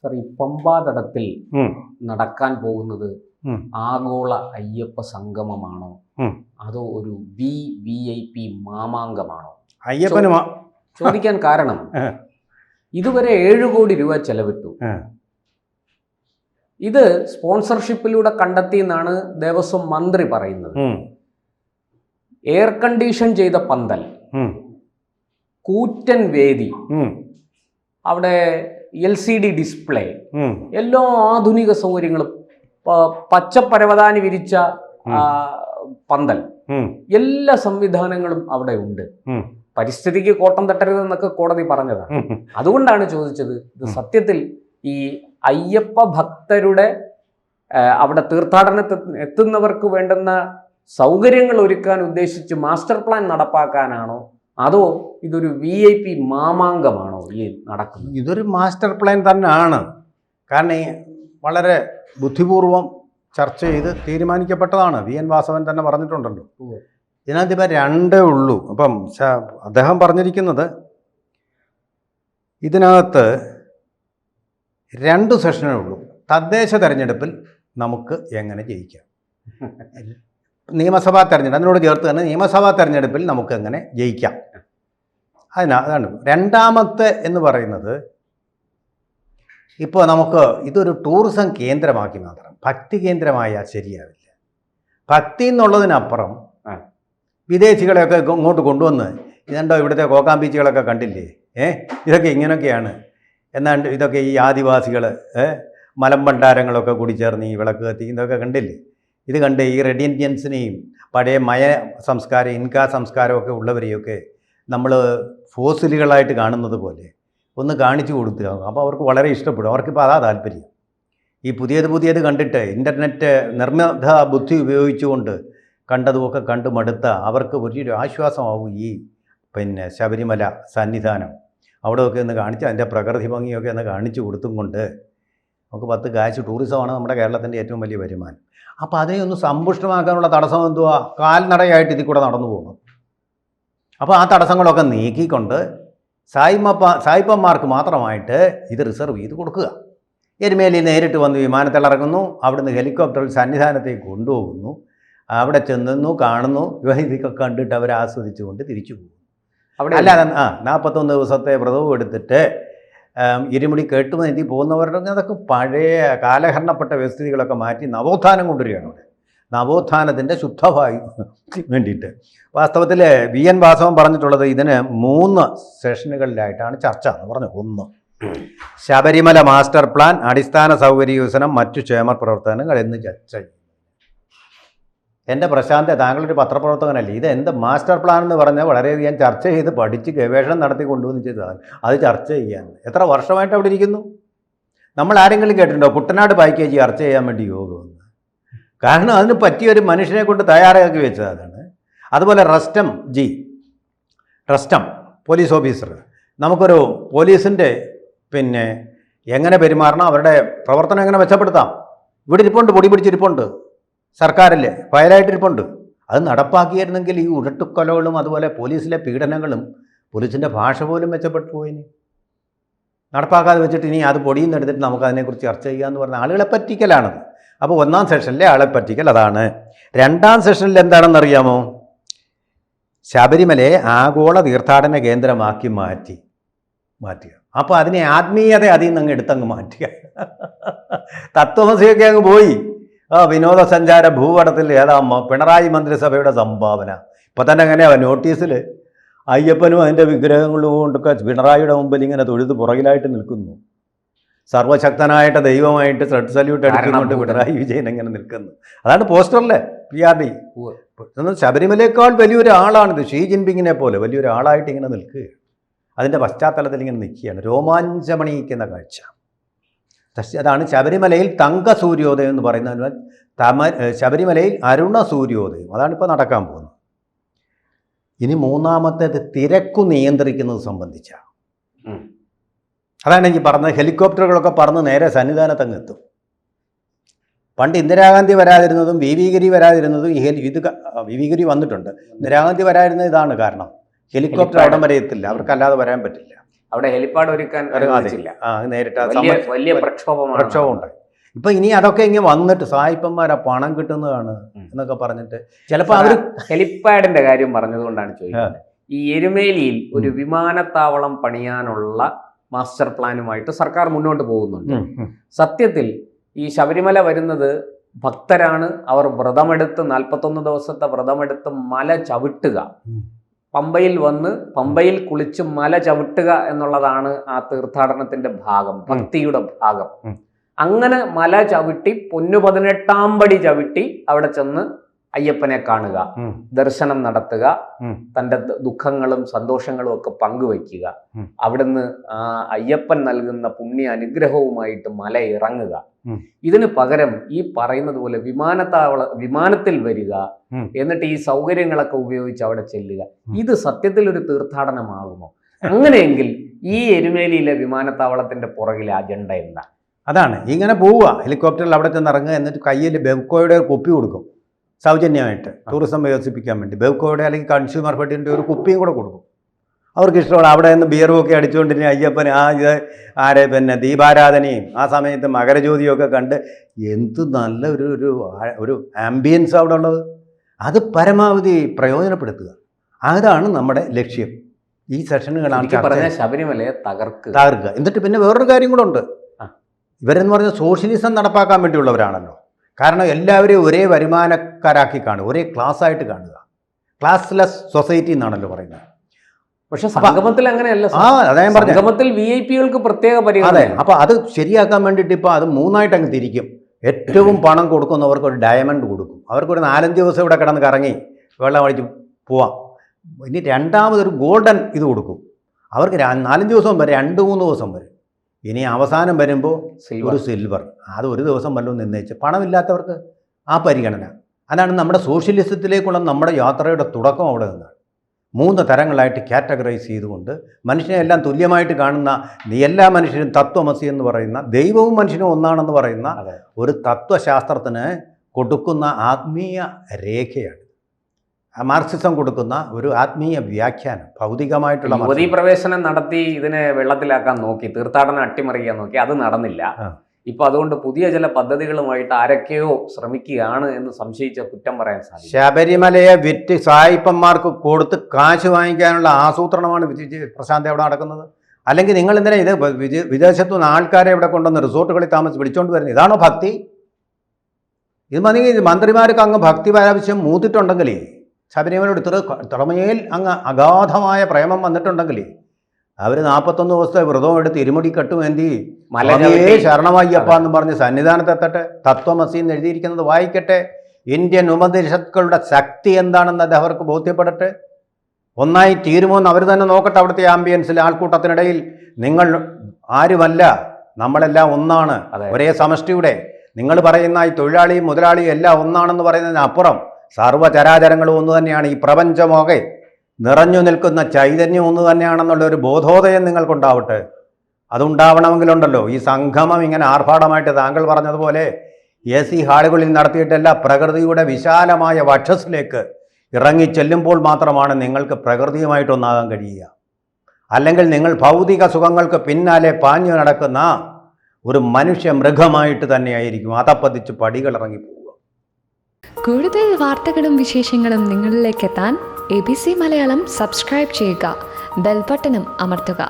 Sir, ഈ പമ്പാതടത്തിൽ നടക്കാൻ പോകുന്നത് ആഗോള അയ്യപ്പ സംഗമമാണോ അതോ ഒരു VIP മാമാങ്കമാണോ? അയ്യപ്പന് ചോദിക്കാൻ കാരണം ഇതുവരെ 7 കോടി രൂപ ചെലവിട്ടു. ഇത് സ്പോൺസർഷിപ്പിലൂടെ കണ്ടെത്തി എന്നാണ് ദേവസ്വം മന്ത്രി പറയുന്നത്. എയർ കണ്ടീഷൻ ചെയ്ത പന്തൽ, കൂറ്റൻ വേദി, അവിടെ LCD ഡിസ്പ്ലേ, എല്ലാ ആധുനിക സൗകര്യങ്ങളും, പച്ചപ്പരവതാനി വിരിച്ച പന്തൽ, എല്ലാ സംവിധാനങ്ങളും അവിടെ ഉണ്ട്. പരിസ്ഥിതിക്ക് കോട്ടം തട്ടരുതെന്നൊക്കെ കോടതി പറഞ്ഞതാണ്. അതുകൊണ്ടാണ് ചോദിച്ചത്, ഇത് സത്യത്തിൽ ഈ അയ്യപ്പ ഭക്തരുടെ അവിടെ തീർത്ഥാടനത്തിൽ എത്തുന്നവർക്ക് വേണ്ടുന്ന സൗകര്യങ്ങൾ ഒരുക്കാൻ ഉദ്ദേശിച്ച് മാസ്റ്റർ പ്ലാൻ നടപ്പാക്കാനാണോ അതോ ഇതൊരു VIP മാമാങ്കമാണോ ഈ നടക്കുന്നത്? ഇതൊരു മാസ്റ്റർ പ്ലാൻ തന്നെയാണ്. കാരണം വളരെ ബുദ്ധിപൂർവം ചർച്ച ചെയ്ത് തീരുമാനിക്കപ്പെട്ടതാണ്. VN വാസവൻ തന്നെ പറഞ്ഞിട്ടുണ്ടല്ലോ. ഇതിനകത്ത് ഇപ്പം 2 ഉള്ളൂ. അപ്പം അദ്ദേഹം പറഞ്ഞിരിക്കുന്നത് ഇതിനകത്ത് 2 സെഷനേ ഉള്ളൂ. തദ്ദേശ തെരഞ്ഞെടുപ്പിൽ നമുക്ക് എങ്ങനെ ജയിക്കാം, നിയമസഭാ തെരഞ്ഞെടുപ്പ് അതിനോട് ചേർത്ത് തന്നെ നിയമസഭാ തെരഞ്ഞെടുപ്പിൽ നമുക്ക് എങ്ങനെ ജയിക്കാം, അതാണ്. രണ്ടാമത്തെ എന്ന് പറയുന്നത്, ഇപ്പോൾ നമുക്ക് ഇതൊരു ടൂറിസം കേന്ദ്രമാക്കി മാത്രം ഭക്തി കേന്ദ്രമായാൽ ശരിയാവില്ല. ഭക്തി എന്നുള്ളതിനപ്പുറം വിദേശികളെയൊക്കെ ഇങ്ങോട്ട് കൊണ്ടുവന്ന് ഇതെന്തോ ഇവിടുത്തെ കോക്കാം ബീച്ചുകളൊക്കെ കണ്ടില്ലേ, ഇതൊക്കെ ഇങ്ങനെയൊക്കെയാണ് എന്നാണ്ട് ഇതൊക്കെ ഈ ആദിവാസികൾ മലമ്പണ്ടാരങ്ങളൊക്കെ കൂടി ചേർന്ന് ഈ വിളക്ക് കത്തി ഇതൊക്കെ കണ്ടില്ലേ, ഇത് കണ്ട് ഈ റെഡ് ഇന്ത്യൻസിനെയും പഴയ മയ സംസ്കാരം ഇൻകാ സംസ്കാരമൊക്കെ ഉള്ളവരെയൊക്കെ നമ്മൾ ഫോസിലുകളായിട്ട് കാണുന്നത് പോലെ ഒന്ന് കാണിച്ചു കൊടുക്കുക. അപ്പോൾ അവർക്ക് വളരെ ഇഷ്ടപ്പെടും. അവർക്കിപ്പോൾ അതാ താല്പര്യം. ഈ പുതിയത് കണ്ടിട്ട് ഇൻ്റർനെറ്റ് നിർമ്മിത ബുദ്ധി ഉപയോഗിച്ചുകൊണ്ട് കണ്ടതുമൊക്കെ കണ്ട് മടുത്ത അവർക്ക് വലിയൊരു ആശ്വാസമാവും ഈ ശബരിമല സന്നിധാനം. അവിടെയൊക്കെ ഒന്ന് കാണിച്ച് അതിൻ്റെ പ്രകൃതി ഭംഗിയൊക്കെ ഒന്ന് കാണിച്ചു കൊടുത്തും കൊണ്ട് നമുക്ക് 10 കാശ് ടൂറിസമാണ് നമ്മുടെ കേരളത്തിൻ്റെ ഏറ്റവും വലിയ വരുമാനം. അപ്പോൾ അതിനെ ഒന്ന് സമ്പുഷ്ടമാക്കാനുള്ള തടസ്സം എന്തുവാ? കാൽനടയായിട്ട് ഇതിൽ കൂടെ നടന്നു പോകണം. അപ്പോൾ ആ തടസ്സങ്ങളൊക്കെ നീക്കിക്കൊണ്ട് സായിപ്പന്മാർക്ക് മാത്രമായിട്ട് ഇത് റിസർവ് ചെയ്ത് കൊടുക്കുക. എരുമേലിയിൽ നേരിട്ട് വന്ന് വിമാനത്തിലിറങ്ങുന്നു, അവിടുന്ന് ഹെലികോപ്റ്ററിൽ സന്നിധാനത്തേക്ക് കൊണ്ടുപോകുന്നു, അവിടെ ചെന്നു കാണുന്നു, ഇതൊക്കെ കണ്ടിട്ട് അവർ ആസ്വദിച്ചുകൊണ്ട് തിരിച്ചു പോകുന്നു. അവിടെ അല്ലാതെ 41 ദിവസത്തെ വ്രതവും എടുത്തിട്ട് ഇരുമുടി കേട്ടുമതി പോകുന്നവരുടെ അതൊക്കെ പഴയ കാലഹരണപ്പെട്ട വ്യവസ്ഥിതികളൊക്കെ മാറ്റി നവോത്ഥാനം കൊണ്ടുവരികയാണ്. അവിടെ നവോത്ഥാനത്തിൻ്റെ ശുദ്ധവായു വേണ്ടിയിട്ട് വാസ്തവത്തിൽ VN വാസവൻ പറഞ്ഞിട്ടുള്ളത് ഇതിന് 3 സെഷനുകളിലായിട്ടാണ് ചർച്ച എന്ന് പറഞ്ഞു. 1, ശബരിമല മാസ്റ്റർ പ്ലാൻ, അടിസ്ഥാന സൗകര്യ വികസനം, മറ്റു ക്ഷേമ പ്രവർത്തനങ്ങൾ എന്ന് ചർച്ച ചെയ്യും. എൻ്റെ പ്രശാന്ത്, താങ്കളൊരു പത്രപ്രവർത്തകനല്ലേ, ഇത് എന്ത് മാസ്റ്റർ പ്ലാൻ എന്ന് പറഞ്ഞാൽ വളരെയധികം ചർച്ച ചെയ്ത് പഠിച്ച് ഗവേഷണം നടത്തി കൊണ്ടുവന്ന് ചെയ്തതാണ്. അത് ചർച്ച ചെയ്യാൻ എത്ര വർഷമായിട്ട് അവിടെ ഇരിക്കുന്നു? നമ്മൾ ആരെങ്കിലും കേട്ടിട്ടുണ്ടോ കുട്ടനാട് പാക്കേജ് ചർച്ച ചെയ്യാൻ വേണ്ടി യോഗമെന്ന്? കാരണം അതിന് പറ്റിയൊരു മനുഷ്യനെ കൊണ്ട് തയ്യാറാക്കി വെച്ചത് അതാണ്. അതുപോലെ റസ്റ്റം പോലീസ് ഓഫീസർ, നമുക്കൊരു പോലീസിൻ്റെ എങ്ങനെ പെരുമാറണം, അവരുടെ പ്രവർത്തനം എങ്ങനെ മെച്ചപ്പെടുത്താം, ഇവിടെ ഇരിപ്പുണ്ട്, പൊടി പിടിച്ചിരിപ്പുണ്ട്, സർക്കാരിൽ ഫയലായിട്ടിരിപ്പുണ്ട്. അത് നടപ്പാക്കിയിരുന്നെങ്കിൽ ഈ ഉരുട്ടുക്കൊലകളും അതുപോലെ പോലീസിലെ പീഡനങ്ങളും പോലീസിൻ്റെ ഭാഷ പോലും മെച്ചപ്പെട്ടു പോയിന്. നടപ്പാക്കാതെ വെച്ചിട്ട് ഇനി അത് പൊടിയിൽ നിന്ന് എടുത്തിട്ട് നമുക്കതിനെക്കുറിച്ച് ചർച്ച ചെയ്യാമെന്ന് പറഞ്ഞാൽ ആളുകളെ പറ്റിക്കലാണത്. അപ്പോൾ 1ാം സെഷനിലെ ആളെ പറ്റിക്കൽ അതാണ്. 2ാം സെഷനിൽ എന്താണെന്നറിയാമോ? ശബരിമലയെ ആഗോള തീർത്ഥാടന കേന്ദ്രമാക്കി മാറ്റുക. അപ്പോൾ അതിനെ ആത്മീയത അതിൽ നിന്ന് എടുത്തങ്ങ് മാറ്റുക. തത്വമസിയൊക്കെ അങ്ങ് പോയി. വിനോദസഞ്ചാര ഭൂപടത്തിൽ പിണറായി മന്ത്രിസഭയുടെ സംഭാവന. ഇപ്പം തന്നെ എങ്ങനെയാണ് നോട്ടീസിൽ അയ്യപ്പനും അതിൻ്റെ വിഗ്രഹങ്ങളും കൊണ്ടൊക്കെ പിണറായിയുടെ മുമ്പിൽ ഇങ്ങനെ തൊഴുത് പുറകിലായിട്ട് നിൽക്കുന്നു. സർവശക്തനായിട്ട് ദൈവമായിട്ട് റെഡ് സല്യൂട്ട് അടിച്ചുകൊണ്ട് പിണറായി വിജയൻ എങ്ങനെ നിൽക്കുന്നു. അതാണ് പോസ്റ്ററിലെ PRD. ശബരിമലയേക്കാൾ വലിയൊരാളാണിത്. ഷീ ജിൻപിങ്ങിനെ പോലെ വലിയൊരാളായിട്ട് ഇങ്ങനെ നിൽക്കുക. അതിൻ്റെ പശ്ചാത്തലത്തിൽ ഇങ്ങനെ നിൽക്കുകയാണ്. രോമാഞ്ചമണിയിക്കുന്ന കാഴ്ച. അതാണ് ശബരിമലയിൽ തങ്ക സൂര്യോദയം എന്ന് പറയുന്നത്. ശബരിമലയിൽ അരുണ സൂര്യോദയം, അതാണിപ്പോൾ നടക്കാൻ പോകുന്നത്. ഇനി 3ാമത്തേത് തിരക്കു നിയന്ത്രിക്കുന്നത് സംബന്ധിച്ചാണ്. അതാണ് എനിക്ക് പറഞ്ഞത്. ഹെലികോപ്റ്ററുകളൊക്കെ പറന്ന് നേരെ സന്നിധാനത്തങ്ങ് എത്തും. പണ്ട് ഇന്ദിരാഗാന്ധി വരാതിരുന്നതും VV ഗിരി വരാതിരുന്നതും VV ഗിരി വന്നിട്ടുണ്ട്. ഇന്ദിരാഗാന്ധി വരാതിരുന്നത് ഇതാണ് കാരണം. ഹെലികോപ്റ്റർ അവിടം വരെ എത്തില്ല, അവർക്കല്ലാതെ വരാൻ പറ്റില്ല. അവിടെ ഹെലിപ്പാഡ് ഒരുക്കാൻ അനുവദിച്ചില്ല. നേരിട്ട് വലിയ പ്രക്ഷോഭം ഉണ്ടായി. ഇപ്പൊ ഇനി അതൊക്കെ ഇങ്ങനെ വന്നിട്ട് സായിപ്പന്മാരാ പണം കിട്ടുന്നതാണ് എന്നൊക്കെ പറഞ്ഞിട്ട് ചിലപ്പോൾ അവർ ഹെലിപ്പാഡിന്റെ കാര്യം പറഞ്ഞതുകൊണ്ടാണ് ചോദിക്കുന്നത്. ഈ എരുമേലിയിൽ ഒരു വിമാനത്താവളം പണിയാനുള്ള മാസ്റ്റർ പ്ലാനുമായിട്ട് സർക്കാർ മുന്നോട്ട് പോകുന്നുണ്ട്. സത്യത്തിൽ ഈ ശബരിമല വരുന്നത് ഭക്തരാണ്. അവർ വ്രതമെടുത്ത് 41 ദിവസത്തെ വ്രതമെടുത്ത് മല ചവിട്ടുക, പമ്പയിൽ വന്ന് പമ്പയിൽ കുളിച്ച് മല ചവിട്ടുക എന്നുള്ളതാണ് ആ തീർത്ഥാടനത്തിന്റെ ഭാഗം, ഭക്തിയുടെ ഭാഗം. അങ്ങനെ മല ചവിട്ടി പൊന്നു 18-ാം പടി ചവിട്ടി അവിടെ ചെന്ന് അയ്യപ്പനെ കാണുക, ദർശനം നടത്തുക, തൻ്റെ ദുഃഖങ്ങളും സന്തോഷങ്ങളും ഒക്കെ പങ്കുവയ്ക്കുക, അവിടുന്ന് ആ അയ്യപ്പൻ നൽകുന്ന പുണ്യ അനുഗ്രഹവുമായിട്ട് മല ഇറങ്ങുക. ഇതിന് പകരം ഈ പറയുന്നത് പോലെ വിമാനത്തിൽ വരിക, എന്നിട്ട് ഈ സൗകര്യങ്ങളൊക്കെ ഉപയോഗിച്ച് അവിടെ ചെല്ലുക, ഇത് സത്യത്തിൽ ഒരു തീർത്ഥാടനമാകുമോ? അങ്ങനെയെങ്കിൽ ഈ എരുമേലിയിലെ വിമാനത്താവളത്തിന്റെ പുറകിലെ അജണ്ട എന്താ? അതാണ്, ഇങ്ങനെ പോവുക, ഹെലികോപ്റ്ററിൽ അവിടെ ചെന്ന് ഇറങ്ങുക, എന്നിട്ട് കയ്യിൽ ബെവ്കോയുടെ ഒരു കുപ്പി കൊടുക്കും സൗജന്യമായിട്ട് ടൂറിസം വികസിപ്പിക്കാൻ വേണ്ടി. ബെവ്കോയുടെ അല്ലെങ്കിൽ കൺസ്യൂമർ ഫെഡിൻ്റെ ഒരു കുപ്പിയും കൂടെ കൊടുക്കും. അവർക്ക് ഇഷ്ടമുള്ള അവിടെ നിന്ന് ബിയറും ഒക്കെ അടിച്ചുകൊണ്ടിരുന്ന അയ്യപ്പൻ പിന്നെ ദീപാരാധനയും ആ സമയത്ത് മകരജ്യോതിയും ഒക്കെ കണ്ട് എന്ത് നല്ല ഒരു ആംബിയൻസ് അവിടെ ഉള്ളത്. അത് പരമാവധി പ്രയോജനപ്പെടുത്തുക, അതാണ് നമ്മുടെ ലക്ഷ്യം. ഈ സെഷനുകളാണ് ശബരിമലയെ തകർക്കുക. എന്നിട്ട് പിന്നെ വേറൊരു കാര്യം കൂടെ ഉണ്ട്. ഇവരെന്ന് പറഞ്ഞാൽ സോഷ്യലിസം നടപ്പാക്കാൻ വേണ്ടിയുള്ളവരാണല്ലോ. കാരണം എല്ലാവരെയും ഒരേ വരുമാനക്കാരാക്കി കാണുക, ഒരേ ക്ലാസ് ആയിട്ട് കാണുക. ക്ലാസ്ലെസ് സൊസൈറ്റി എന്നാണല്ലോ പറയുന്നത്. പക്ഷെ സംഗമത്തിൽ അങ്ങനെയല്ല. സംഗമത്തിൽ വിഐപികൾക്ക് പ്രത്യേക പരിഗണന. അതെ, അപ്പോൾ അത് ശരിയാക്കാൻ വേണ്ടിയിട്ട് ഇപ്പോൾ അത് 3ആയിട്ട് അങ്ങ് തിരിക്കും. ഏറ്റവും പണം കൊടുക്കുന്നവർക്ക് ഒരു ഡയമണ്ട് കൊടുക്കും. അവർക്കൊരു 4-5 ദിവസം ഇവിടെ കിടന്ന് കറങ്ങി വെള്ളം അടിച്ച് പോവാം. ഇനി രണ്ടാമതൊരു ഗോൾഡൻ ഇത് കൊടുക്കും. അവർക്ക് 4-5 ദിവസം വരെ, 2-3 ദിവസം വരെ. ഇനി അവസാനം വരുമ്പോൾ ഒരു സിൽവർ, അത് ഒരു ദിവസം വല്ലതും നിന്നയിച്ച്. പണമില്ലാത്തവർക്ക് ആ പരിഗണന. അതാണ് നമ്മുടെ സോഷ്യലിസത്തിലേക്കുള്ള നമ്മുടെ യാത്രയുടെ തുടക്കം അവിടെ നിന്നാണ്. 3 തരങ്ങളായിട്ട് കാറ്റഗറൈസ് ചെയ്തുകൊണ്ട് മനുഷ്യനെ എല്ലാം തുല്യമായിട്ട് കാണുന്ന, എല്ലാ മനുഷ്യരും തത്വമസി എന്ന് പറയുന്ന, ദൈവവും മനുഷ്യനും ഒന്നാണെന്ന് പറയുന്ന ഒരു തത്വശാസ്ത്രത്തിന് കൊടുക്കുന്ന ആത്മീയ രേഖയാണ്. മാർക്സിസം കൊടുക്കുന്ന ഒരു ആത്മീയ വ്യാഖ്യാനം, ഭൗതികമായിട്ടുള്ള. യുവതീ പ്രവേശനം നടത്തി ഇതിനെ വെള്ളത്തിലാക്കാൻ നോക്കി, തീർത്ഥാടനം അട്ടിമറിക്കാൻ നോക്കി, അത് നടന്നില്ല. ഇപ്പൊ അതുകൊണ്ട് പുതിയ ചില പദ്ധതികളുമായിട്ട് ആരൊക്കെയോ ശ്രമിക്കുകയാണ് എന്ന് സംശയിച്ച കുറ്റം പറയാൻ സാധിക്കും. ശബരിമലയെ വിറ്റ് സായിപ്പന്മാർക്ക് കൊടുത്ത് കാശ് വാങ്ങിക്കാനുള്ള ആസൂത്രണമാണ് പ്രശാന്ത് അവിടെ നടക്കുന്നത്. അല്ലെങ്കിൽ നിങ്ങൾ എന്തിനാ ഇത് വിദേശത്തു നിന്ന് ആൾക്കാരെ ഇവിടെ കൊണ്ടുവന്ന് റിസോർട്ടുകളിൽ താമസിച്ച് വിളിച്ചുകൊണ്ട് വരുന്നത്? ഇതാണോ ഭക്തി? ഇത് മതി. മന്ത്രിമാർക്ക് അങ്ങ് ഭക്തി ആവശ്യം മൂത്തിട്ടുണ്ടെങ്കിൽ, ശബരിമലയോട് ഇത്രമേൽ അങ്ങ് അഗാധമായ പ്രേമം വന്നിട്ടുണ്ടെങ്കിൽ, അവർ 41 ദിവസത്തെ വ്രതം എടുത്ത് ഇരുമുടി കെട്ടുമേന്തി ശരണമയ്യപ്പ എന്ന് പറഞ്ഞ് സന്നിധാനത്തെത്തട്ടെ. തത്വമസി എന്ന് എഴുതിയിരിക്കുന്നത് വായിക്കട്ടെ. ഇന്ത്യൻ ഉപനിഷത്തുക്കളുടെ ശക്തി എന്താണെന്ന് അത് അവർക്ക് ബോധ്യപ്പെടട്ടെ. ഒന്നായി തീരുമോയെന്ന് അവർ തന്നെ നോക്കട്ടെ. അവിടുത്തെ ആംബിയൻസിൽ ആൾക്കൂട്ടത്തിനിടയിൽ നിങ്ങൾ ആരുമല്ല, നമ്മളെല്ലാം ഒന്നാണ്, ഒരേ സമഷ്ടിയുടെ. നിങ്ങൾ പറയുന്ന ഈ തൊഴിലാളിയും മുതലാളിയും എല്ലാം ഒന്നാണെന്ന് പറയുന്നതിനപ്പുറം സർവ്വചരാചരങ്ങളും ഒന്ന് തന്നെയാണ്. ഈ പ്രപഞ്ചമൊക്കെ നിറഞ്ഞു നിൽക്കുന്ന ചൈതന്യം ഒന്ന് തന്നെയാണെന്നുള്ള ഒരു ബോധോദയം നിങ്ങൾക്കുണ്ടാവട്ടെ. അതുണ്ടാവണമെങ്കിലുണ്ടല്ലോ ഈ സംഗമം ഇങ്ങനെ ആർഭാടമായിട്ട് താങ്കൾ പറഞ്ഞതുപോലെ AC ഹാളുകളിൽ നടത്തിയിട്ടല്ല, പ്രകൃതിയുടെ വിശാലമായ വക്ഷസ്സിലേക്ക് ഇറങ്ങി ചെല്ലുമ്പോൾ മാത്രമാണ് നിങ്ങൾക്ക് പ്രകൃതിയുമായിട്ടൊന്നാകാൻ കഴിയുക. അല്ലെങ്കിൽ നിങ്ങൾ ഭൗതിക സുഖങ്ങൾക്ക് പിന്നാലെ പാഞ്ഞു നടക്കുന്ന ഒരു മനുഷ്യ മൃഗമായിട്ട് തന്നെയായിരിക്കും അതപ്പതിച്ച് പടികൾ ഇറങ്ങി പോവുക. കൂടുതൽ വാർത്തകളും വിശേഷങ്ങളും നിങ്ങളിലേക്ക് എത്താൻ ABC മലയാളം സബ്സ്ക്രൈബ് ചെയ്യുക, ബെൽ ബട്ടണും അമർത്തുക.